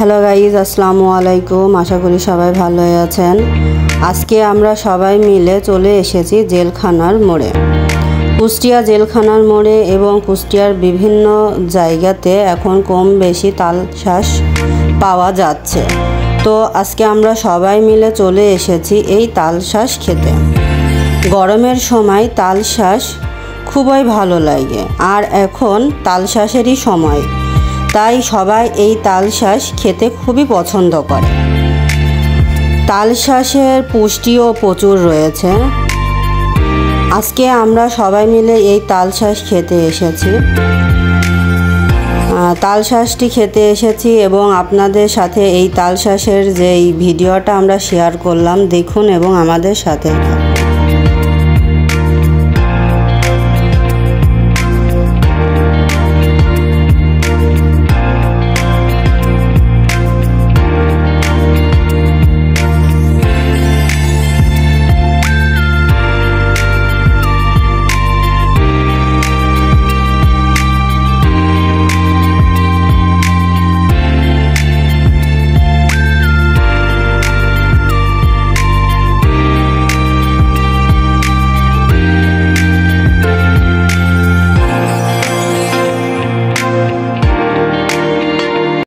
Hello guys, আসসালামু আলাইকুম। আশা করি সবাই ভালোই আছেন। আজকে আমরা সবাই মিলে চলে এসেছি জেলখানার মোড়ে। কুষ্টিয়া জেলখানার মোড়ে এবং কুষ্টিয়ার বিভিন্ন জায়গাতে এখন কম বেশি তালশাঁস পাওয়া যাচ্ছে। তো আজকে আমরা সবাই মিলে চলে এসেছি এই তালশাঁস খেতে। গরমের সময় তালশাঁস খুবই ভালো লাগে, আর এখন তালশাঁসেরই সময়, তাই সবাই এই তালশাঁস খেতে খুবই পছন্দ করে। তালশাঁসের পুষ্টিও প্রচুর রয়েছে। আজকে আমরা সবাই মিলে এই তালশাঁস খেতে এসেছি। তালশাঁসটি খেতে এসেছি এবং আপনাদের সাথে এই তালশাঁসের যেই ভিডিওটা আমরা শেয়ার করলাম, দেখুন এবং আমাদের সাথে